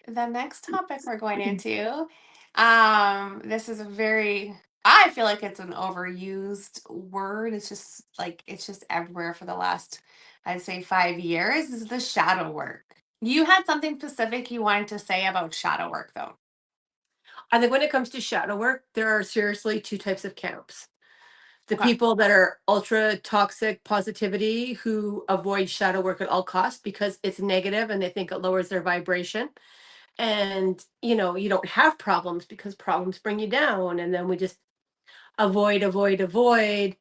the next topic we're going into, this is a very, I feel like it's an overused word. It's just everywhere for the last, I'd say 5 years, is the shadow work. You had something specific you wanted to say about shadow work though. I think when it comes to shadow work, there are seriously two types of camps. The Okay. people that are ultra toxic positivity who avoid shadow work at all costs because it's negative and they think it lowers their vibration. And, you don't have problems because problems bring you down. And then we just avoid, avoid, avoid.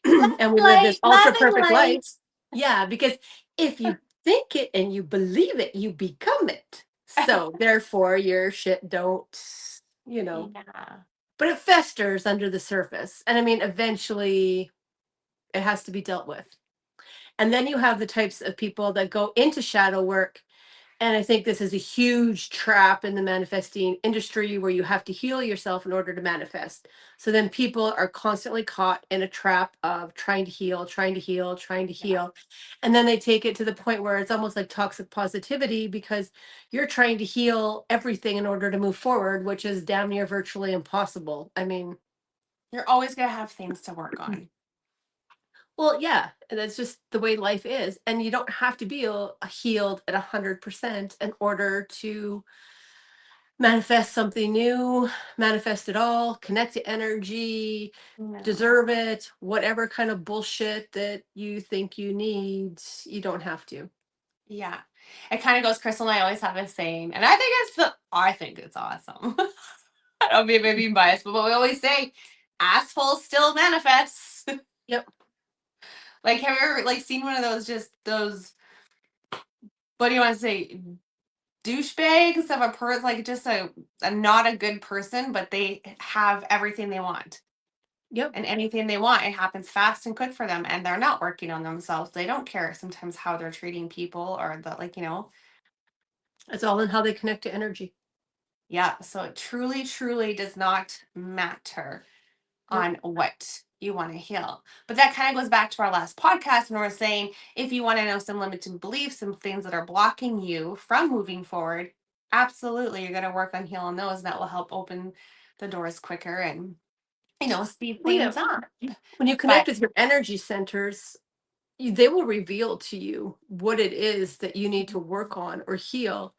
And we live this Light, ultra loving perfect life. light. Yeah, because if you think it and you believe it, you become it. So therefore, your shit don't, you know, Yeah. but it festers under the surface. And I mean, eventually it has to be dealt with. And then you have the types of people that go into shadow work. And I think this is a huge trap in the manifesting industry where you have to heal yourself in order to manifest. So then people are constantly caught in a trap of trying to heal, trying to heal, trying to Yeah. heal. And then they take it to the point where it's almost like toxic positivity because you're trying to heal everything in order to move forward, which is damn near virtually impossible. I mean, You're always going to have things to work on. well, yeah, and that's just the way life is. And you don't have to be healed at 100% in order to manifest something new, manifest it all, connect to energy, No. deserve it, whatever kind of bullshit that you think you need, you don't have to. Yeah. It kind of goes, Crystal and I always have a saying, and I think it's awesome. I don't be maybe biased, but what we always say, asshole still manifests. Yep. Like, have you ever like seen one of those, just those, what do you want to say, douchebags of a person, like just a not a good person, but they have everything they want. Yep. And anything they want, it happens fast and quick for them. And they're not working on themselves. They don't care sometimes how they're treating people or the, like, It's all in how they connect to energy. yeah. So it truly, truly does not matter Nope. on what you want to heal. But that kind of goes back to our last podcast when we're saying if you want to know some limiting beliefs, some things that are blocking you from moving forward, absolutely, you're going to work on healing those. And that will help open the doors quicker and, speed Well, yeah. things up. When you connect But with your energy centers, they will reveal to you what it is that you need to work on or heal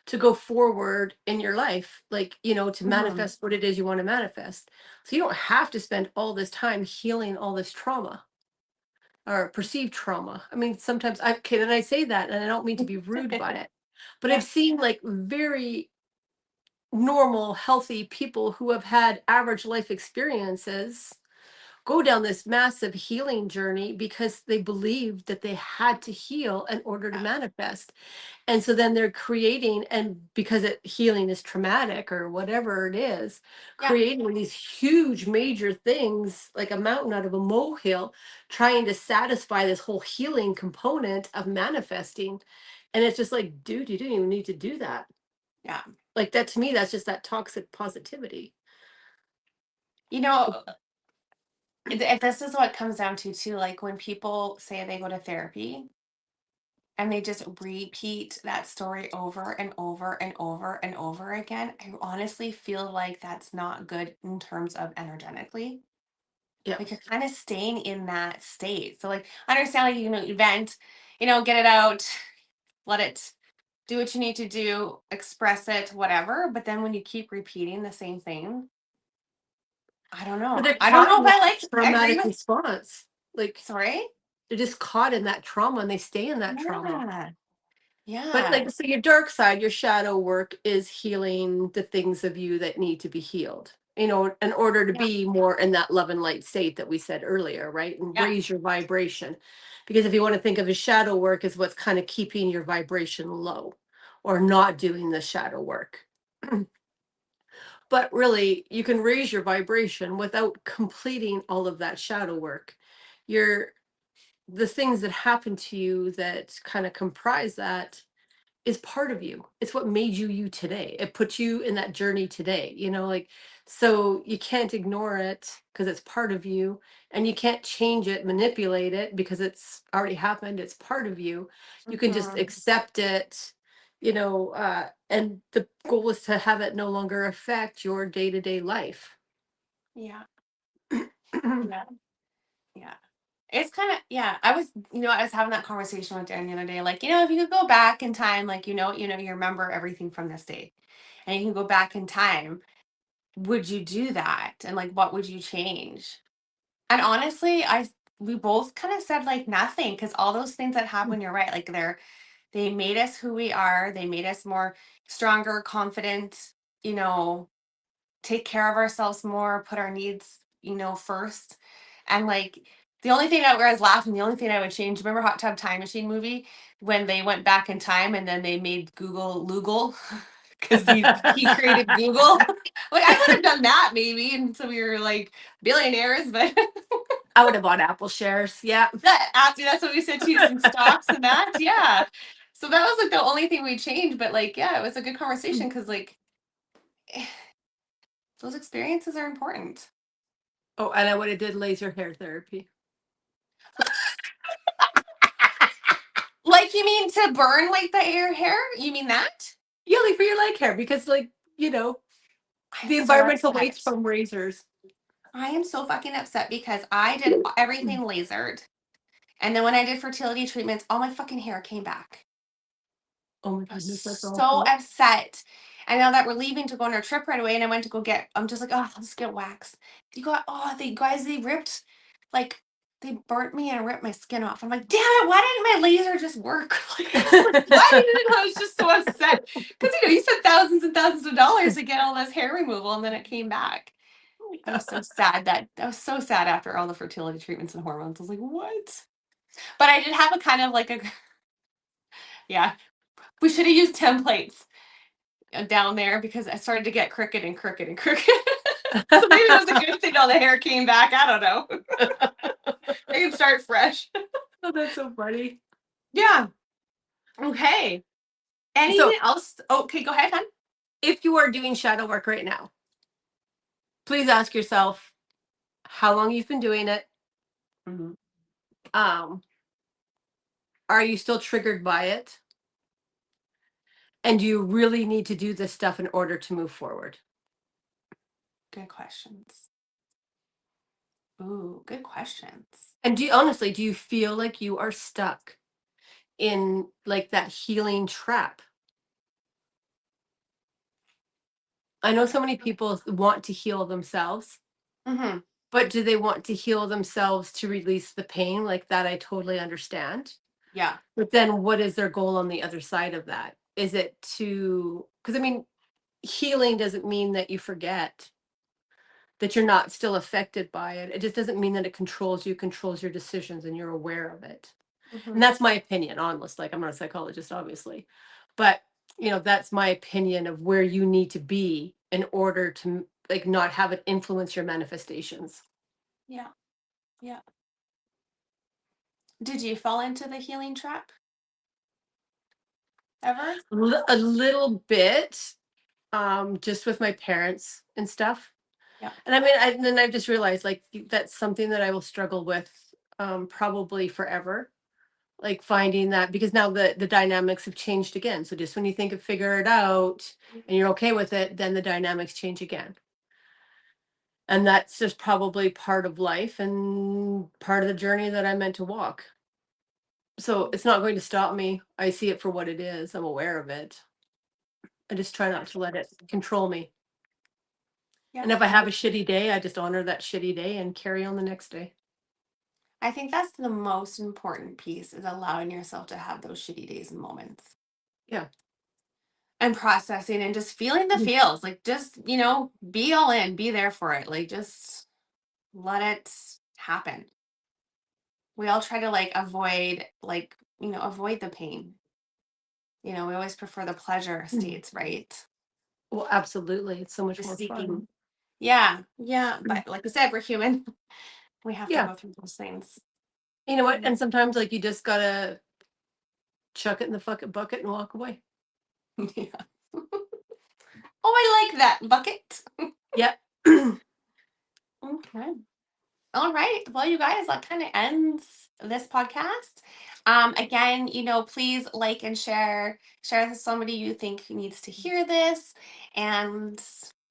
to go forward in your life, like, to mhm, manifest what it is you want to manifest. So you don't have to spend all this time healing all this trauma or perceived trauma. I mean, sometimes okay, and I say that and I don't mean to be rude by it, but I've yeah, seen like very normal, healthy people who have had average life experiences go down this massive healing journey because they believed that they had to heal in order to yeah, manifest. And so then they're creating, and because healing is traumatic or whatever it is, yeah, creating these huge major things like a mountain out of a molehill, trying to satisfy this whole healing component of manifesting. And it's just like, dude, you didn't even need to do that. yeah. Like that to me, that's just that toxic positivity. You know, if this is what it comes down to too, like when people say they go to therapy and they just repeat that story over and over and over and over again, I honestly feel like that's not good in terms of energetically. Yeah. Like you're kind of staying in that state. So like I understand, like, you vent, get it out, let it do what you need to do, express it, whatever. But then when you keep repeating the same thing, I don't But know. they're I don't caught know in if I that like agree traumatic with. response. Like Sorry. they're just caught in that trauma and they stay in that trauma. Yeah. But Yeah. like, so your dark side, your shadow work is healing the things of you that need to be healed, in order to Yeah. be more in that love and light state that we said earlier, right? And Yeah. raise your vibration. Because if you want to think of a shadow work as what's kind of keeping your vibration low or not doing the shadow work. But really, you can raise your vibration without completing all of that shadow work. Your The things that happen to you that kind of comprise that is part of you. It's what made you you today. It put you in that journey today, like, so you can't ignore it because it's part of you, and you can't change it, manipulate it because it's already happened. It's part of you. You can just Mhm. accept it, and the goal is to have it no longer affect your day-to-day life. Yeah. Yeah. Yeah. It's kind of, yeah. I was having that conversation with Dan the other day. Like, if you could go back in time, like, you remember everything from this day and you can go back in time, would you do that? And like, what would you change? And honestly, we both kind of said like nothing because all those things that happen, you're right. Like they made us who we are. They made us more stronger, confident, you know, take care of ourselves more, put our needs, first. And like the only thing that where I was laughing, the only thing I would change, remember Hot Tub Time Machine movie when they went back in time and then they made Google Loogle because he created Google. Like I would have done that maybe, and so we were like billionaires, but I would have bought Apple shares. Yeah. that's what we said too, some stocks and that, yeah. So that was like the only thing we changed, but like yeah, it was a good conversation because like those experiences are important. Oh, and I would have did laser hair therapy. Like you mean to burn like the hair? You mean that? Yeah, like for your leg hair, because I'm the so environmental waste upset. from razors. I am so fucking upset because I did everything lasered. And then when I did fertility treatments, all my fucking hair came back. Oh my I was goodness, that's so awful. upset. And now that we're leaving to go on our trip right away, and I went to go get, I'm just like, oh, let's get wax. They ripped, like, they burnt me and ripped my skin off. I'm like, damn it, why didn't my laser just work? Like, why didn't it? I was just so upset. Because, you spent thousands and thousands of dollars to get all this hair removal, and then it came back. I was so sad I was so sad after all the fertility treatments and hormones. I was like, what? But I did have a kind of like yeah, we should have used templates down there because I started to get crooked and crooked and crooked. So maybe it was a good thing all the hair came back. I don't know. I can start fresh. Oh, that's so funny. Yeah. Okay. So, Anything else? Okay, go ahead, hon. if you are doing shadow work right now, please ask yourself how long you've been doing it. Mhm. Um, are you still triggered by it? And do you really need to do this stuff in order to move forward? Good questions. Ooh, good questions. And do you feel like you are stuck in like that healing trap? I know so many people want to heal themselves, Mm-hmm. but do they want to heal themselves to release the pain? Like that, I totally understand. Yeah. But then what is their goal on the other side of that? Is it because I mean, healing doesn't mean that you forget, that you're not still affected by it. It just doesn't mean that it controls you, controls your decisions, and you're aware of it. Mm-hmm. And that's my opinion, honest. Like, I'm not a psychologist, obviously, but that's my opinion of where you need to be in order to like not have it influence your manifestations. Yeah. Yeah. Did you fall into the healing trap ever? A little bit, just with my parents and stuff. Yeah. And I mean, and then I've just realized like that's something that I will struggle with, probably forever. Like finding that, because now the dynamics have changed again. So just when you think of figure it out and you're okay with it, then the dynamics change again. And that's just probably part of life and part of the journey that I'm meant to walk. So it's not going to stop me. I see it for what it is. I'm aware of it. I just try not to let it control me. Yeah. And if I have a shitty day, I just honor that shitty day and carry on the next day. I think that's the most important piece is allowing yourself to have those shitty days and moments Yeah. and processing and just feeling the Mm. feels. Like just, be all in, be there for it. Like just let it happen. We all try to avoid the pain. We always prefer the pleasure Mm. states, right? Well, absolutely. It's so much The more fun. seeking. Yeah, yeah. Mm. But like I said, we're human. We have to Yeah. go through those things. You know what? Mhm. And sometimes like you just gotta chuck it in the fucking bucket and walk away. Yeah. Oh, I like that bucket. Yeah. Okay. All right. Well, you guys, that kind of ends this podcast. Again, please like and share with somebody you think needs to hear this. And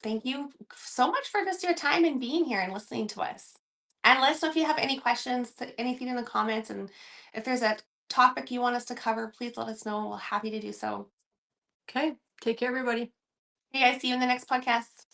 thank you so much for just your time and being here and listening to us. And let us know if you have any questions, anything in the comments. And if there's a topic you want us to cover, please let us know. We're happy to do so. Okay. Take care, everybody. Hey guys, see you in the next podcast.